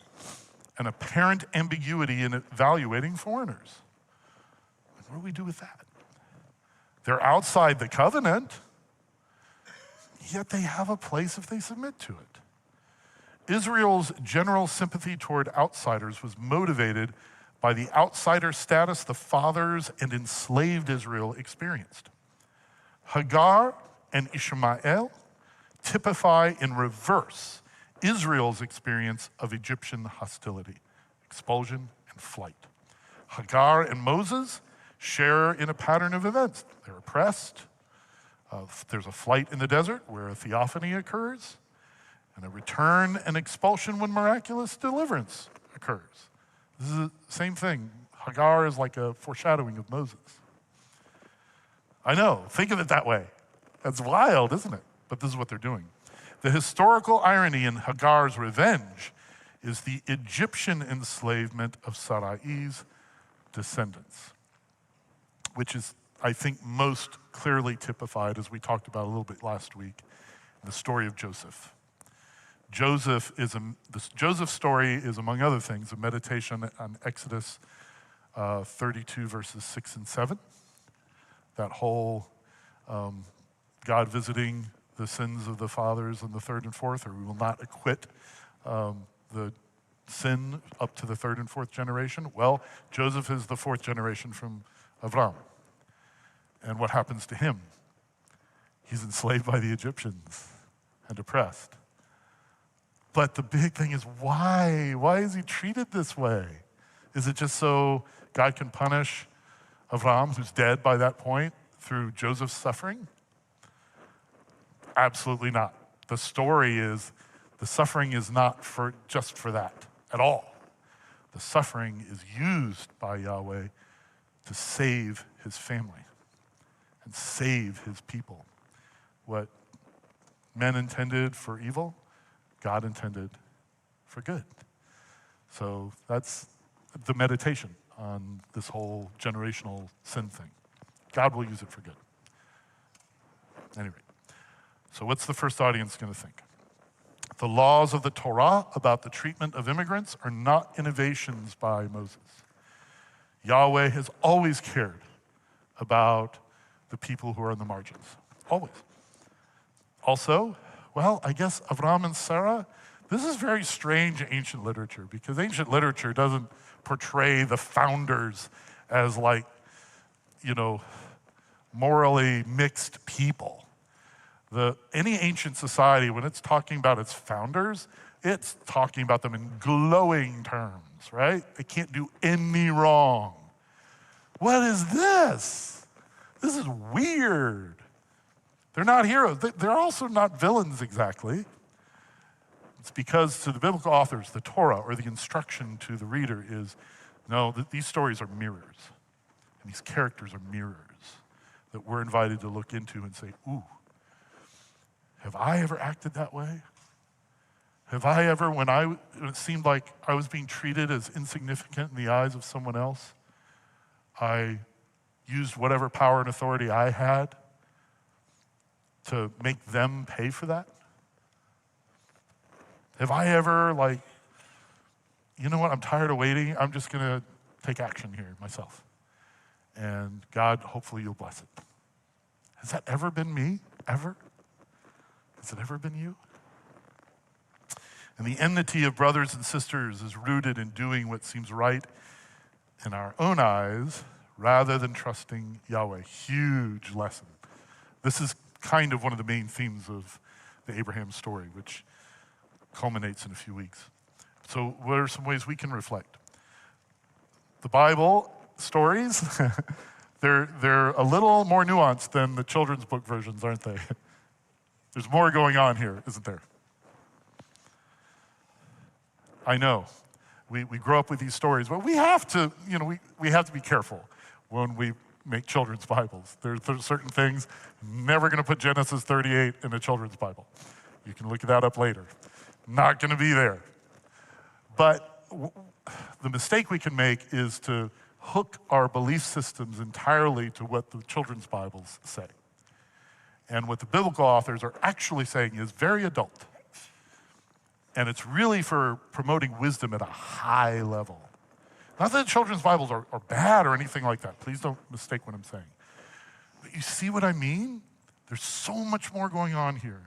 an apparent ambiguity in evaluating foreigners. What do we do with that? They're outside the covenant, yet they have a place if they submit to it. Israel's general sympathy toward outsiders was motivated by the outsider status the fathers and enslaved Israel experienced. Hagar and Ishmael typify in reverse Israel's experience of Egyptian hostility, expulsion, and flight. Hagar and Moses share in a pattern of events. They're oppressed. There's a flight in the desert where a theophany occurs, and a return and expulsion when miraculous deliverance occurs. This is the same thing. Hagar is like a foreshadowing of Moses. I know, think of it that way. That's wild, isn't it? But this is what they're doing. The historical irony in Hagar's revenge is the Egyptian enslavement of Sarai's descendants, which is, I think, most clearly typified, as we talked about a little bit last week, in the story of Joseph. Joseph's story is, among other things, a meditation on Exodus 32, verses 6 and 7. That whole God visiting the sins of the fathers in the third and fourth, or we will not acquit the sin up to the third and fourth generation. Well, Joseph is the fourth generation from Avram. And what happens to him? He's enslaved by the Egyptians and oppressed. But the big thing is why? Why is he treated this way? Is it just so God can punish Avram, who's dead by that point, through Joseph's suffering? Absolutely not. The story is the suffering is not just for that at all. The suffering is used by Yahweh to save his family and save his people. What men intended for evil, God intended for good. So that's the meditation on this whole generational sin thing. God will use it for good. Anyway, so what's the first audience going to think? The laws of the Torah about the treatment of immigrants are not innovations by Moses. Yahweh has always cared about the people who are on the margins, always. Also, well, I guess Avram and Sarah, this is very strange ancient literature because ancient literature doesn't portray the founders as like, morally mixed people. Any ancient society, when it's talking about its founders, it's talking about them in glowing terms, right? They can't do any wrong. What is this? This is weird. They're not heroes. They're also not villains exactly. It's because to the biblical authors, the Torah or the instruction to the reader is, no, these stories are mirrors. And these characters are mirrors that we're invited to look into and say, ooh, have I ever acted that way? Have I ever, when it seemed like I was being treated as insignificant in the eyes of someone else, I used whatever power and authority I had to make them pay for that? Have I ever you know what, I'm tired of waiting, I'm just gonna take action here myself. And God, hopefully you'll bless it. Has that ever been me? Ever? Has it ever been you? And the enmity of brothers and sisters is rooted in doing what seems right in our own eyes rather than trusting Yahweh. Huge lesson. This is kind of one of the main themes of the Abraham story, which culminates in a few weeks. So what are some ways we can reflect? The Bible stories, they're a little more nuanced than the children's book versions, aren't they? There's more going on here, isn't there? I know. We grow up with these stories, but we have to, we have to be careful when we make children's Bibles. There's certain things, never gonna put Genesis 38 in a children's Bible. You can look that up later. Not gonna be there. But the mistake we can make is to hook our belief systems entirely to what the children's Bibles say. And what the biblical authors are actually saying is very adult. And it's really for promoting wisdom at a high level. Not that the children's Bibles are bad or anything like that. Please don't mistake what I'm saying. But you see what I mean? There's so much more going on here.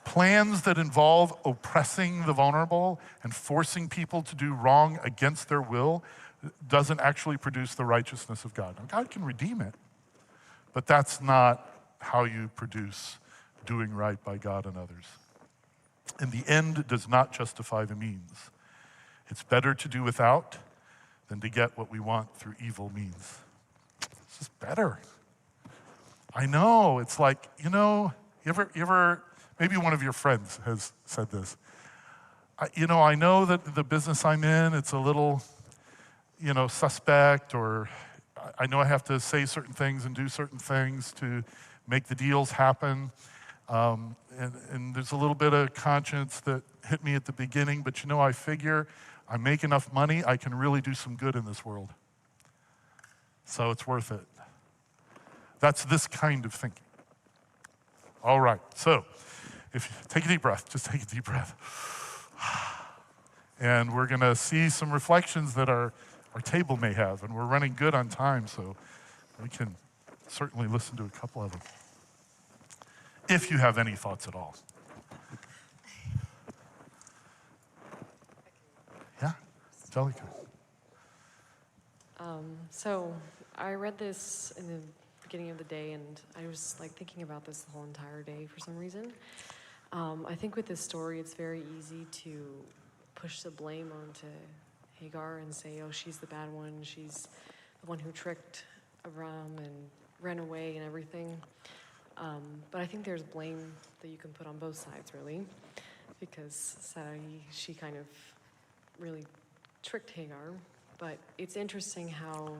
Plans that involve oppressing the vulnerable and forcing people to do wrong against their will doesn't actually produce the righteousness of God. Now, God can redeem it, but that's not how you produce doing right by God and others. And the end does not justify the means. It's better to do without than to get what we want through evil means. It's just better. I know, it's like, you ever, maybe one of your friends has said this. I know that the business I'm in, it's a little, suspect, or I know I have to say certain things and do certain things to make the deals happen. And there's a little bit of conscience that hit me at the beginning, but I figure I make enough money, I can really do some good in this world. So it's worth it. That's this kind of thinking. All right, so if you take a deep breath, just take a deep breath. And we're gonna see some reflections that our table may have, and we're running good on time, so we can certainly listen to a couple of them. If you have any thoughts at all. Yeah, Angelica. So I read this in the beginning of the day, and I was thinking about this the whole entire day for some reason. I think with this story, it's very easy to push the blame onto Hagar and say, oh, she's the bad one. She's the one who tricked Abram and ran away and everything. But I think there's blame that you can put on both sides, really, because Sarai, she kind of really tricked Hagar. But it's interesting how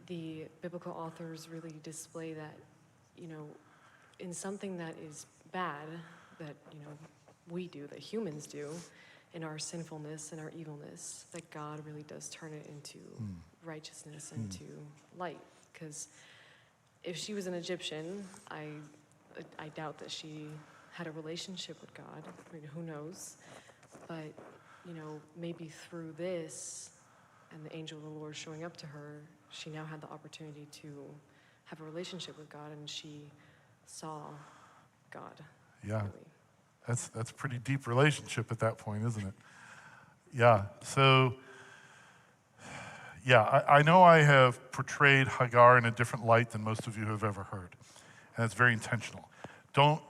the biblical authors really display that, in something that is bad, that, we do, that humans do, in our sinfulness and our evilness, that God really does turn it into righteousness and to light. Because if she was an Egyptian, I doubt that she had a relationship with God. I mean, who knows? But, maybe through this and the angel of the Lord showing up to her, she now had the opportunity to have a relationship with God, and she saw God. Yeah. really. That's a pretty deep relationship at that point, isn't it? Yeah. So, yeah, I know I have portrayed Hagar in a different light than most of you have ever heard, and it's very intentional. Don't,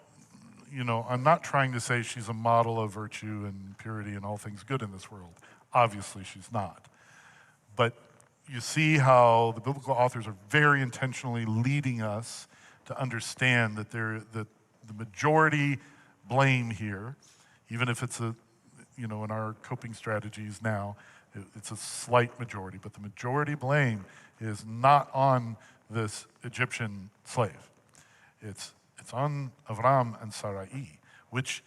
I'm not trying to say she's a model of virtue and purity and all things good in this world. Obviously, she's not. But you see how the biblical authors are very intentionally leading us to understand that the majority blame here, even if it's in our coping strategies now, it's a slight majority, but the majority blame is not on this Egyptian slave. It's on Avram and Sarai, which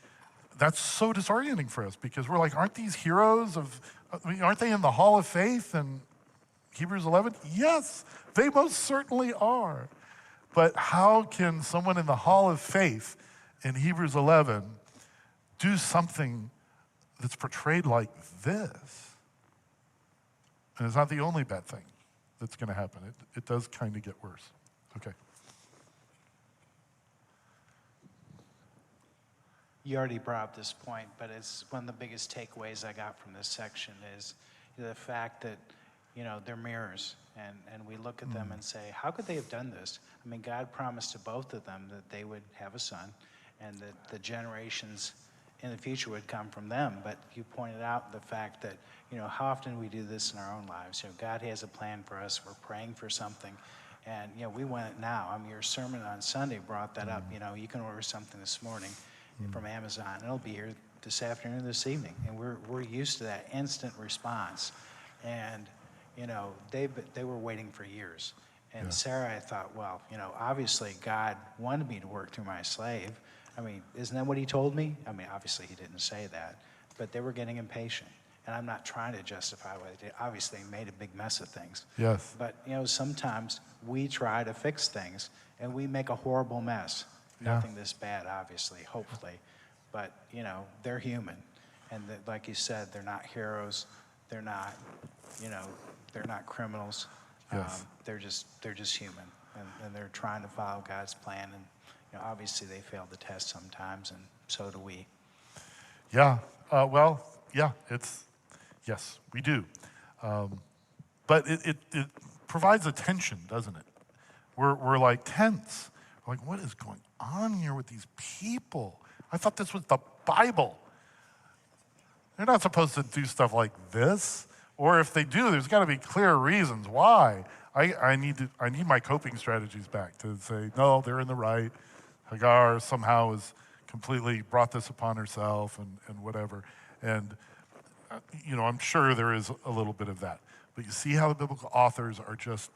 that's so disorienting for us because we're like, aren't these heroes aren't they in the Hall of Faith in Hebrews 11? Yes, they most certainly are. But how can someone in the Hall of Faith in Hebrews 11 do something that's portrayed like this? And it's not the only bad thing that's going to happen. It does kind of get worse. Okay. You already brought up this point, but it's one of the biggest takeaways I got from this section is the fact that, they're mirrors. And we look at them and say, how could they have done this? I mean, God promised to both of them that they would have a son and that the generations in the future would come from them. But you pointed out the fact that, how often we do this in our own lives. God has a plan for us. We're praying for something. And, we want it now. I mean, your sermon on Sunday brought that up. You can order something this morning from Amazon. It'll be here this afternoon, this evening. And we're used to that instant response. And, they were waiting for years. And Sarah, I thought, well, obviously God wanted me to work through my slave. I mean, isn't that what he told me? I mean, obviously he didn't say that, but they were getting impatient. And I'm not trying to justify what they did. Obviously, they made a big mess of things. Yes. But, sometimes we try to fix things, and we make a horrible mess. Yeah. Nothing this bad, obviously, hopefully. But, they're human. And like you said, they're not heroes. They're not, they're not criminals. Yes. They're just human. And they're trying to follow God's plan. And, obviously, they fail the test sometimes, and so do we. Yeah. Yes, we do. But it provides a tension, doesn't it? We're like tense. We're like, what is going on here with these people? I thought this was the Bible. They're not supposed to do stuff like this. Or if they do, there's got to be clear reasons why. I need my coping strategies back to say, no, they're in the right. Hagar somehow has completely brought this upon herself and whatever. And, I'm sure there is a little bit of that. But you see how the biblical authors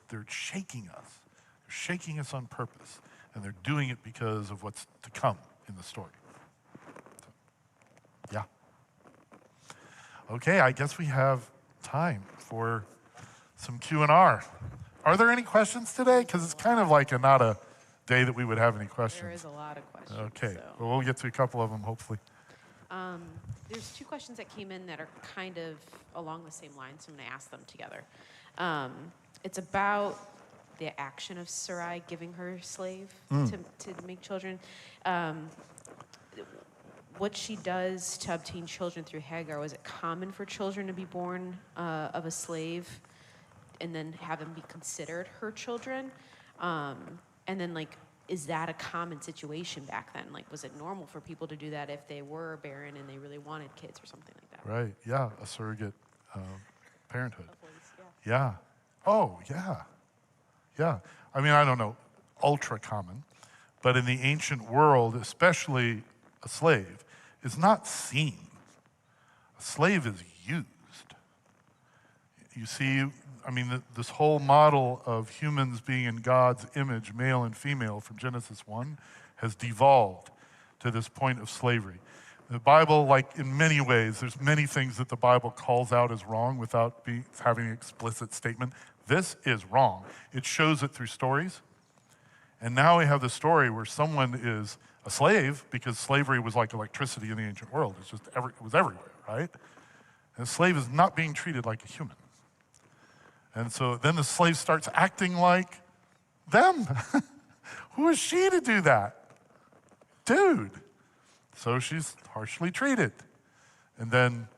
they're shaking us. They're shaking us on purpose. And they're doing it because of what's to come in the story. So, yeah. Okay, I guess we have time for some Q&R. Are there any questions today? Because it's kind of like not a day that we would have any questions. There is a lot of questions. Okay, So. well, we'll get to a couple of them, hopefully. There's two questions that came in that are kind of along the same lines, so I'm going to ask them together. It's about the action of Sarai giving her slave to make children. What she does to obtain children through Hagar, was it common for children to be born of a slave and then have them be considered her children? And then, is that a common situation back then? Was it normal for people to do that if they were barren and they really wanted kids or something like that? Right, yeah, a surrogate parenthood. Of ways, Yeah. Oh, yeah. Yeah. I mean, I don't know, ultra common, but in the ancient world, especially a slave, is not seen. A slave is used. You see, I mean, this whole model of humans being in God's image, male and female, from Genesis 1, has devolved to this point of slavery. The Bible, in many ways, there's many things that the Bible calls out as wrong without having an explicit statement. This is wrong. It shows it through stories. And now we have the story where someone is a slave, because slavery was like electricity in the ancient world. It's just it was everywhere, right? And a slave is not being treated like a human. And so then the slave starts acting like them. Who is she to do that? Dude, So she's harshly treated. And then,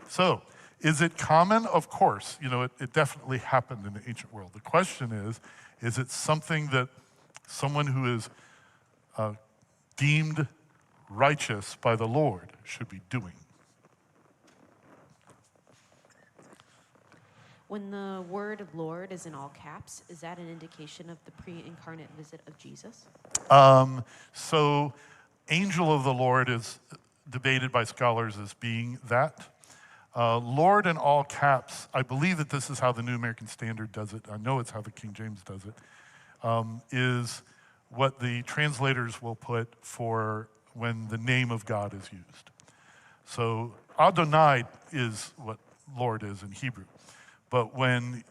so is it common? Of course. It definitely happened in the ancient world. The question is it something that someone who is deemed righteous by the Lord should be doing? When the word Lord is in all caps, is that an indication of the pre-incarnate visit of Jesus? So angel of the Lord is debated by scholars as being that. Lord in all caps, I believe that this is how the New American Standard does it. I know it's how the King James does it, is what the translators will put for when the name of God is used. So Adonai is what Lord is in Hebrew. But when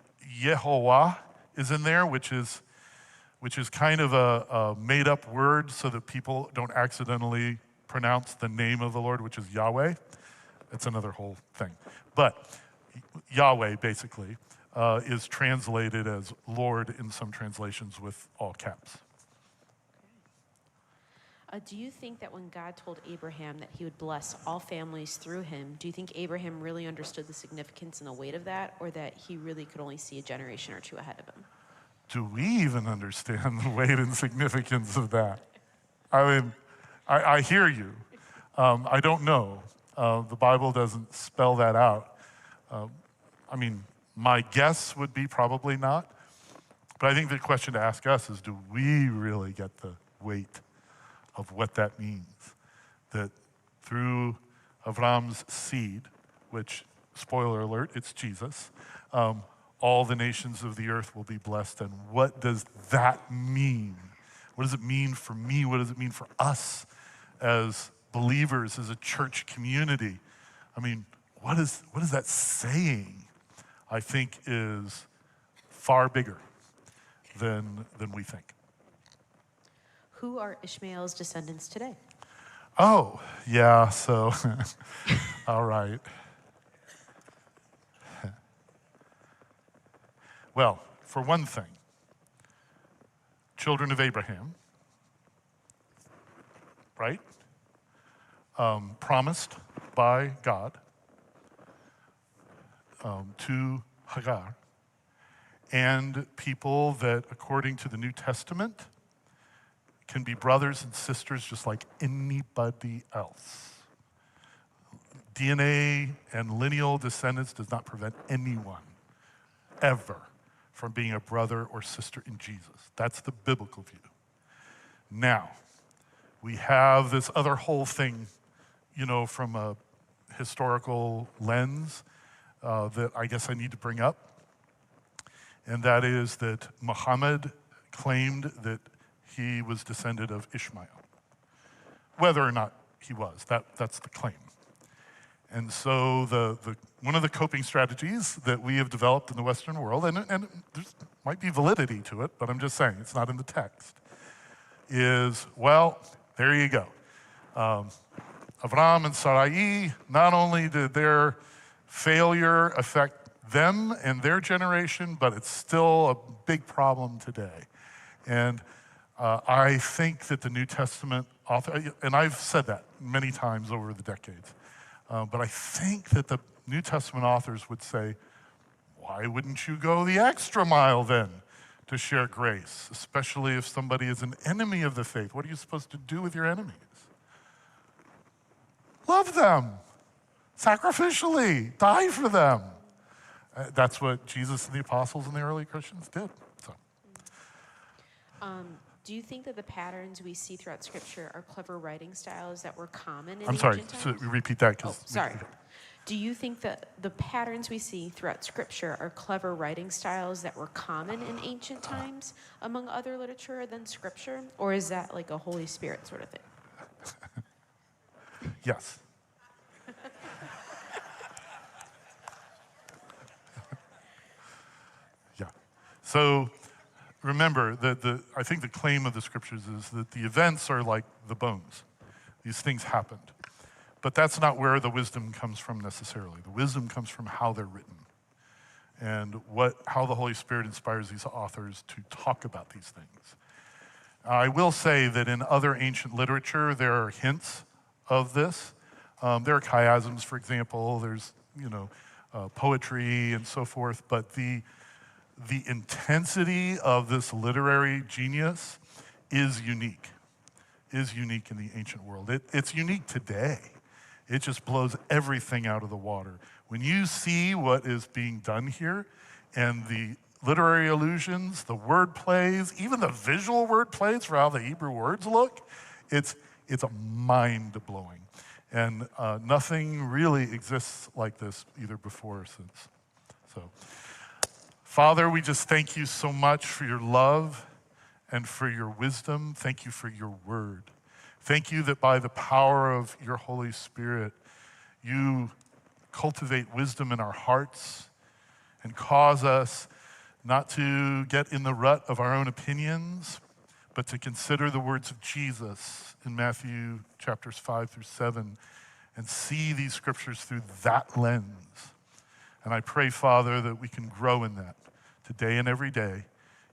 Yehovah is in there, which is kind of a made-up word so that people don't accidentally pronounce the name of the Lord, which is Yahweh. It's another whole thing. But Yahweh, basically, is translated as Lord in some translations with all caps. Do you think that when God told Abraham that he would bless all families through him, do you think Abraham really understood the significance and the weight of that, or that he really could only see a generation or two ahead of him? Do we even understand the weight and significance of that? I mean, I hear you. I don't know. The Bible doesn't spell that out. My guess would be probably not. But I think the question to ask us is, do we really get the weight of what that means? That through Avram's seed, which, spoiler alert, it's Jesus, all the nations of the earth will be blessed. And what does that mean? What does it mean for me? What does it mean for us as believers, as a church community? What is that saying? I think is far bigger than we think. Who are Ishmael's descendants today? Oh, yeah, so, all right. Well, for one thing, children of Abraham, right? Promised by God to Hagar, and people that, according to the New Testament, can be brothers and sisters just like anybody else. DNA and lineal descendants does not prevent anyone ever from being a brother or sister in Jesus. That's the biblical view. Now, we have this other whole thing, from a historical lens that I guess I need to bring up. And that is that Muhammad claimed that he was descended of Ishmael. Whether or not he was, that's the claim. And so one of the coping strategies that we have developed in the Western world, and there might be validity to it, but I'm just saying, it's not in the text, is, well, there you go. Avram and Sarai, not only did their failure affect them and their generation, but it's still a big problem today. And I think that the New Testament author, and I've said that many times over the decades, but I think that the New Testament authors would say, why wouldn't you go the extra mile then to share grace, especially if somebody is an enemy of the faith? What are you supposed to do with your enemies? Love them, sacrificially, die for them. That's what Jesus and the apostles and the early Christians did. So. Do you think that the patterns we see throughout Scripture are clever writing styles that were common in I'm sorry, ancient so times? repeat that. Sorry. Do you think that the patterns we see throughout Scripture are clever writing styles that were common in ancient times among other literature than Scripture? Or is that like a Holy Spirit sort of thing? Yes. Yeah. So remember that I think the claim of the scriptures is that the events are like the bones. These things happened. But that's not where the wisdom comes from necessarily. The wisdom comes from how they're written and how the Holy Spirit inspires these authors to talk about these things. I will say that in other ancient literature, there are hints of this. There are chiasms, for example. There's, poetry and so forth. But the intensity of this literary genius is unique in the ancient world. It's unique today. It just blows everything out of the water. When you see what is being done here and the literary allusions, the word plays, even the visual word plays for how the Hebrew words look, it's a mind-blowing. And nothing really exists like this either before or since. So, Father, we just thank you so much for your love and for your wisdom. Thank you for your word. Thank you that by the power of your Holy Spirit, you cultivate wisdom in our hearts and cause us not to get in the rut of our own opinions, but to consider the words of Jesus in Matthew chapters 5-7 and see these scriptures through that lens. And I pray, Father, that we can grow in that today and every day.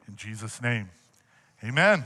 In Jesus' name, amen.